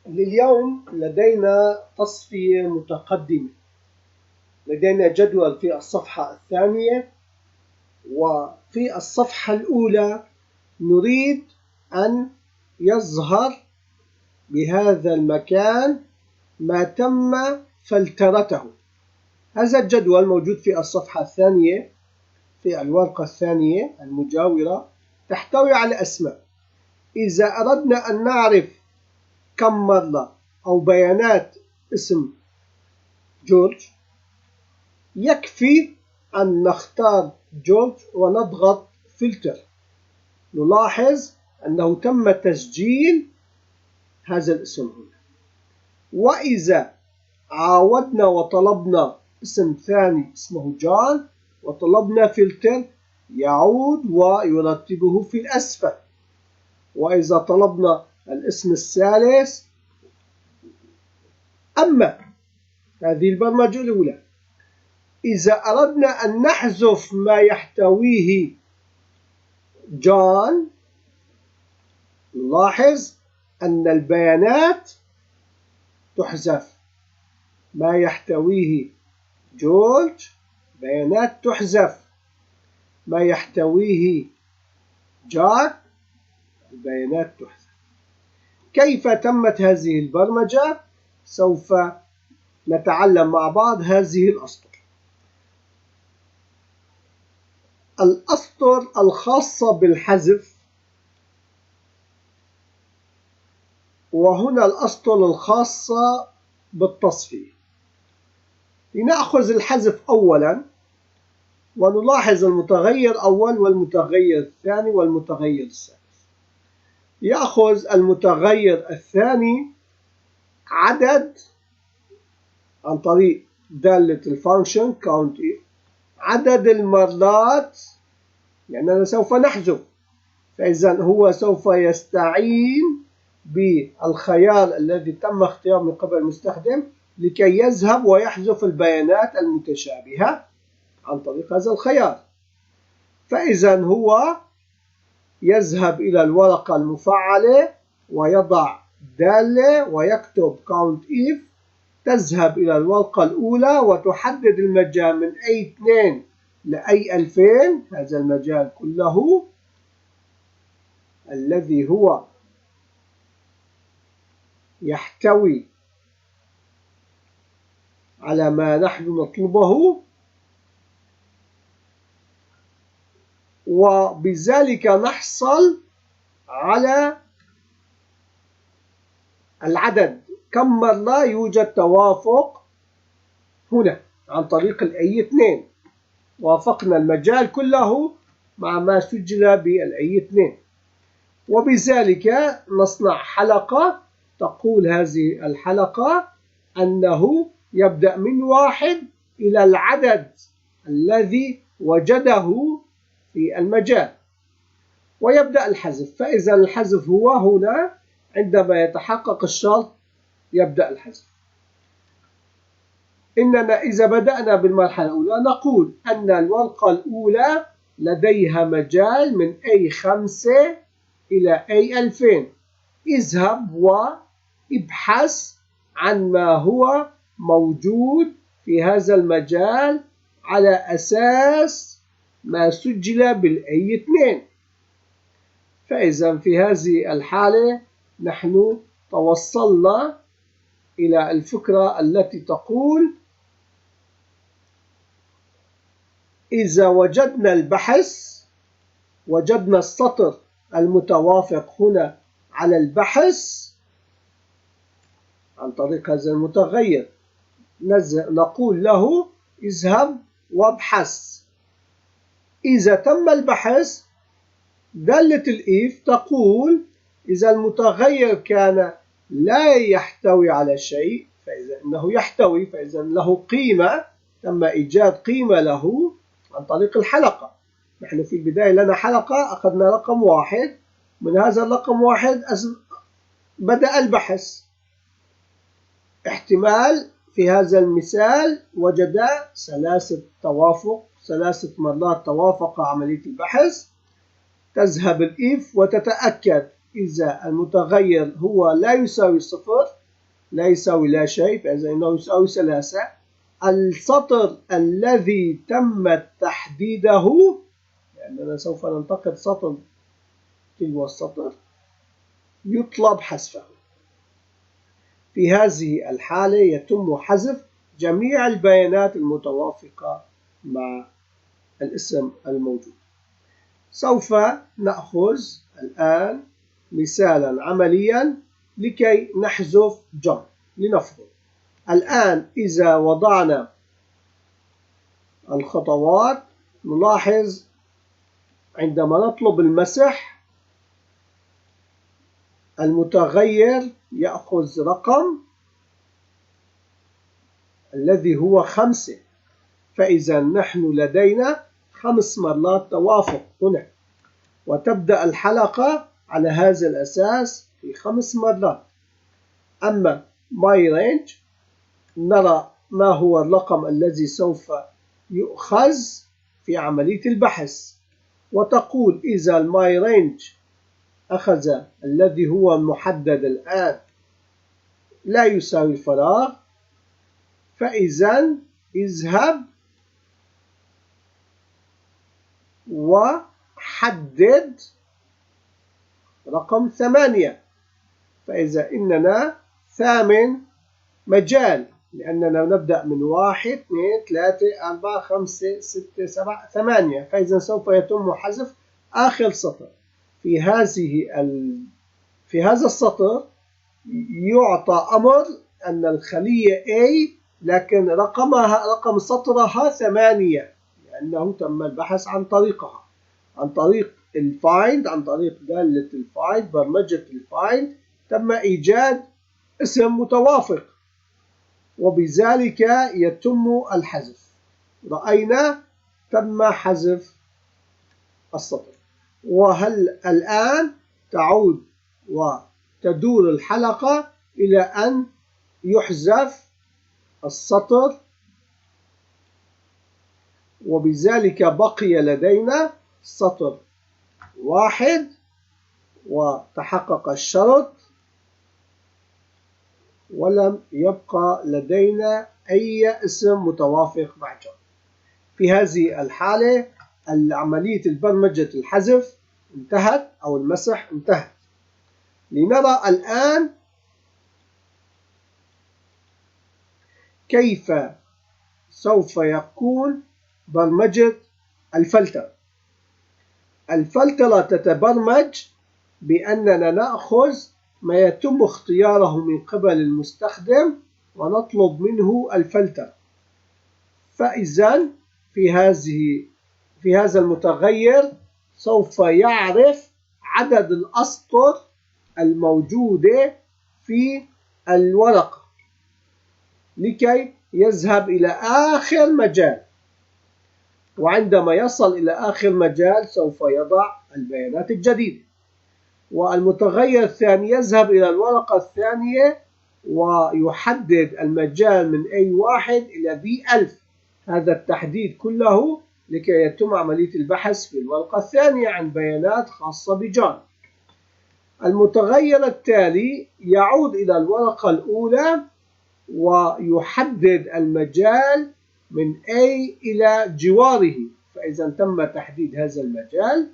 لليوم لدينا تصفية متقدمة. لدينا جدول في الصفحة الثانية، وفي الصفحة الأولى نريد أن يظهر بهذا المكان ما تم فلترته. هذا الجدول موجود في الصفحة الثانية في الورقة الثانية المجاورة، تحتوي على أسماء. إذا أردنا أن نعرف كم مرة أو بيانات اسم جورج، يكفي أن نختار جورج ونضغط فلتر. نلاحظ أنه تم تسجيل هذا الاسم هنا. وإذا عاودنا وطلبنا اسم ثاني اسمه جون وطلبنا فلتر، يعود ويرتبه في الأسفل. وإذا طلبنا الاسم الثالث، أما هذه البرمجة الأولى. إذا أردنا أن نحذف ما يحتويه جون، نلاحظ أن البيانات تحذف. ما يحتويه جورج بيانات تحذف، ما يحتويه جاك البيانات تحذف. كيف تمت هذه البرمجة؟ سوف نتعلم مع بعض هذه الأسطر. الأسطر الخاصة بالحذف، وهنا الأسطر الخاصة بالتصفية. لنأخذ الحذف أولا ونلاحظ المتغير الأول والمتغير الثاني والمتغير الثالث. يأخذ المتغير الثاني عدد عن طريق دالة الفانكشن count if، عدد المرات لأننا سوف نحذف، فإذا هو سوف يستعين بالخيار الذي تم اختياره من قبل المستخدم لكي يذهب ويحذف البيانات المتشابهة عن طريق هذا الخيار. فإذا هو يذهب إلى الورقة المفعلة ويضع دالة ويكتب count if، تذهب إلى الورقة الأولى وتحدد المجال من أي 2 لأي 2000، هذا المجال كله الذي هو يحتوي على ما نحن نطلبه، وبذلك نحصل على العدد كم مرة يوجد توافق هنا عن طريق الأي 2. وافقنا المجال كله مع ما سجل بالأي 2، وبذلك نصنع حلقة. تقول هذه الحلقة أنه يبدأ من 1 إلى العدد الذي وجده في المجال ويبدأ الحذف. فإذا الحذف هو هنا، عندما يتحقق الشرط يبدأ الحذف. إننا إذا بدأنا بالمرحلة الأولى نقول أن الورقة الأولى لديها مجال من A5 إلى A2000. اذهب وابحث عن ما هو موجود في هذا المجال على أساس ما سجل بالأي 2. فإذا في هذه الحالة نحن توصلنا إلى الفكرة التي تقول إذا وجدنا البحث، وجدنا السطر المتوافق هنا على البحث عن طريق هذا المتغير، نقول له اذهب وابحث. إذا تم البحث، دالة الإف تقول إذا المتغير كان لا يحتوي على شيء فإذا إنه يحتوي، فإذا له قيمة، تم إيجاد قيمة له عن طريق الحلقة. نحن في البداية لنا حلقة، أخذنا رقم 1، من هذا الرقم 1 بدأ البحث. احتمال في هذا المثال وجد 3 مرات توافق عملية البحث. تذهب الإف وتتأكد إذا المتغير هو لا يساوي 0 لا يساوي لا شيء، فإذا إنه يساوي 3. السطر الذي تم تحديده، لأننا سوف ننتقد سطر تلو السطر، يطلب حذفه. في هذه الحالة يتم حذف جميع البيانات المتوافقة مع الاسم الموجود. سوف نأخذ الآن مثالا عمليا لكي نحذف جون. لنفرض الآن إذا وضعنا الخطوات نلاحظ عندما نطلب المسح المتغير يأخذ رقم الذي هو 5، فإذا نحن لدينا 5 مرات توافق هنا، وتبدأ الحلقة على هذا الأساس في 5 مرات. أما myRange نرى ما هو الرقم الذي سوف يؤخذ في عملية البحث، وتقول إذا myRange أخذ الذي هو المحدد الآن لا يساوي الفراغ، فإذا اذهب وحدد رقم 8. فإذا إننا 8 مجال، لأننا نبدأ من 1 2 3 4 5 6 7 8، فإذا سوف يتم حذف آخر سطر. في هذا السطر يعطى أمر أن الخلية A لكن رقم سطرها 8، لأنه تم البحث عن طريقها، عن طريق الفايند، عن طريق دالة الفايند، برمجة الفايند تم إيجاد اسم متوافق، وبذلك يتم الحذف. رأينا تم حذف السطر. وهل الآن تعود وتدور الحلقة إلى أن يحذف السطر، وبذلك بقي لدينا سطر 1 وتحقق الشرط، ولم يبقى لدينا أي اسم متوافق مع جون. في هذه الحالة عملية البرمجة الحذف انتهت، أو المسح انتهت. لنرى الآن كيف سوف يكون برمجة الفلتر. الفلترة تتبرمج بأننا نأخذ ما يتم اختياره من قبل المستخدم ونطلب منه الفلتر. فإذا في هذا المتغير سوف يعرف عدد الأسطر الموجودة في الورقة لكي يذهب إلى آخر مجال، وعندما يصل إلى آخر مجال سوف يضع البيانات الجديدة. والمتغير الثاني يذهب إلى الورقة الثانية ويحدد المجال من A1 إلى B1000، هذا التحديد كله لكي يتم عملية البحث في الورقة الثانية عن بيانات خاصة بجون. المتغير التالي يعود إلى الورقة الأولى ويحدد المجال من A إلى جواره، فإذا تم تحديد هذا المجال.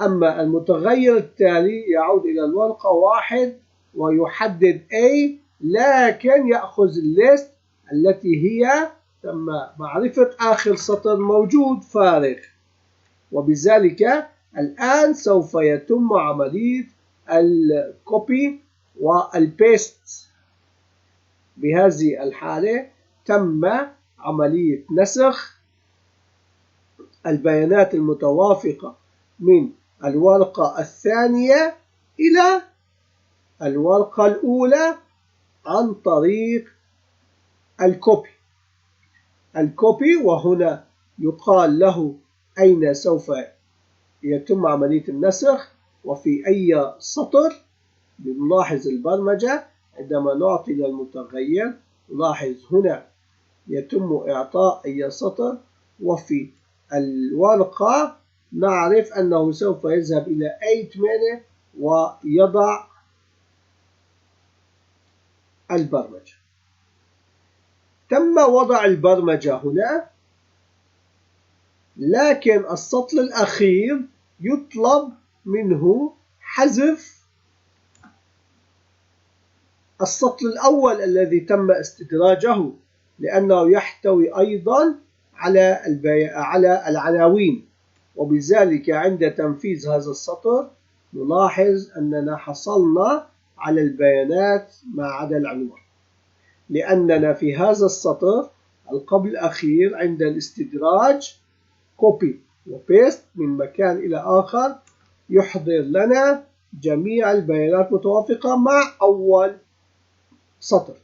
أما المتغير التالي يعود إلى الورقة 1 ويحدد A، لكن يأخذ الليست التي هي تم معرفة آخر سطر موجود فارغ، وبذلك الآن سوف يتم عملية الكوبي والبيست. بهذه الحالة تم عملية نسخ البيانات المتوافقة من الورقة الثانية إلى الورقة الأولى عن طريق الكوبي، وهنا يقال له أين سوف يتم عملية النسخ وفي أي سطر. بنلاحظ البرمجة عندما نعطي للمتغير، نلاحظ هنا يتم إعطاء أي سطر، وفي الورقة نعرف أنه سوف يذهب إلى A8 ويضع البرمجة. تم وضع البرمجة هنا، لكن السطر الأخير يطلب منه حذف السطر الأول الذي تم استدراجه، لأنه يحتوي أيضا على العناوين، وبذلك عند تنفيذ هذا السطر نلاحظ أننا حصلنا على البيانات ما عدا العنوان، لأننا في هذا السطر القبل الأخير عند الاستدراج كوبي وبيست من مكان إلى آخر يحضر لنا جميع البيانات متوافقة مع أول سطر.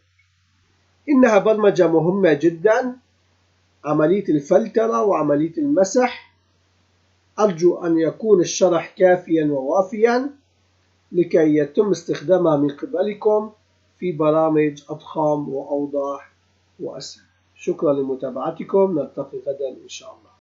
إنها برمجة مهمة جدا، عملية الفلترة وعملية المسح. أرجو أن يكون الشرح كافيا ووافيا لكي يتم استخدامها من قبلكم في برامج أضخم وأوضح وأسهل. شكرا لمتابعتكم، نلتقي غدا إن شاء الله.